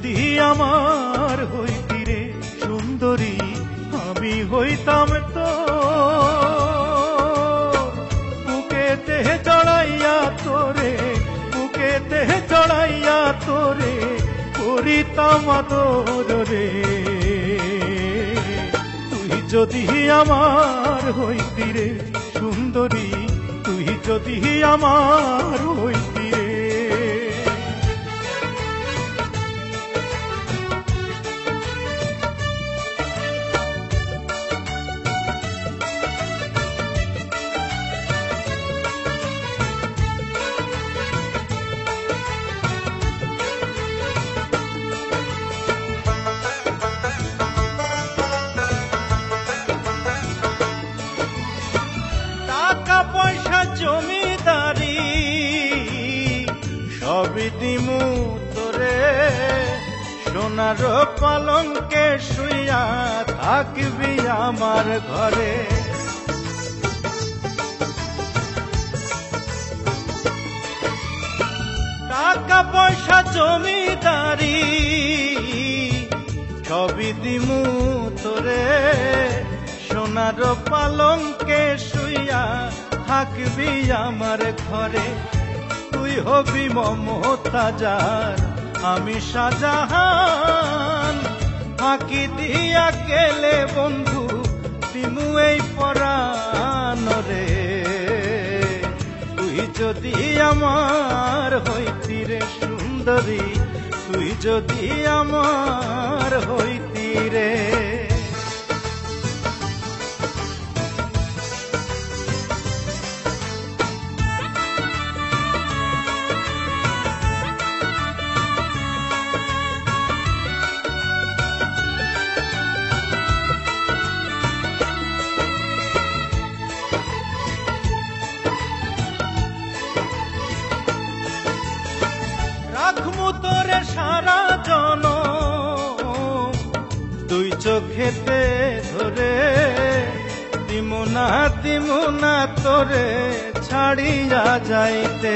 যদি আমার হইতি রে সুন্দরী, আমি হইতাম তো বুকেতে জড়াইয়া তোরে, বুকেতে জড়াইয়া তোরে করিতাম আদর রে। তুই যদি আমার হইতি রে সুন্দরী, তুই যদি আমার হইতি রে। টাকা পয়সা জমিদারি সবই দিমু তোরে, সোনার পালঙ্কে শুইয়া থাকবি আমার ঘরে। টাকা পয়সা জমিদারি সবই দিমু তোরে, সোনার পালঙ্কে শুইয়া থাকবি আমার ঘরে। তুই হবি মমতাজার, আমি শাহজাহান, ফাঁকি দিয়া গেলে বন্ধু দিমু এই পরাণ রে। তুই যদি আমার হইতি রে সুন্দরী, তুই যদি আমার হইতি রে। রাখমু তোরে সারা জনম দুই চোখেতে ধরে, দিমু না তোরে ছাড়িয়া যাইতে।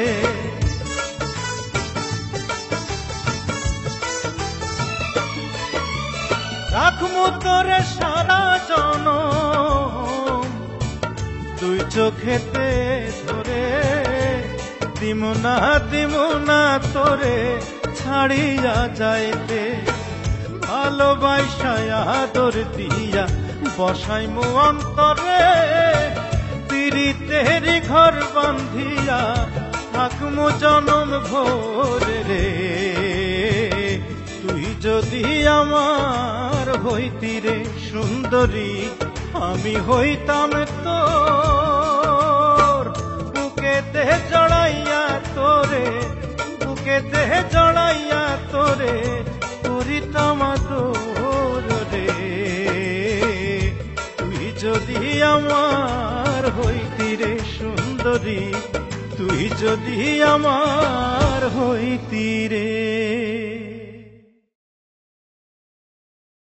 রাখমু তোরে সারা জনম দুই চোখেতে ধরে, দিমু না তোরে ছাড়িয়া যাইতে। ভালোবাসা আদর দিয়া বসাইমু অন্তরে, পিরিতেরি ঘর বান্ধিয়া থাকমু জনম ভোর রে। তুই যদি আমার হইতি রে সুন্দরী, আমি হইতাম তোর বুকেতে জড়াইয়া তোরে, বুকেতে জড়াইয়া তোরে করিতাম আদর রে। তুই যদি আমার হইতি রে সুন্দরী, তুই যদি আমার হইতি রে।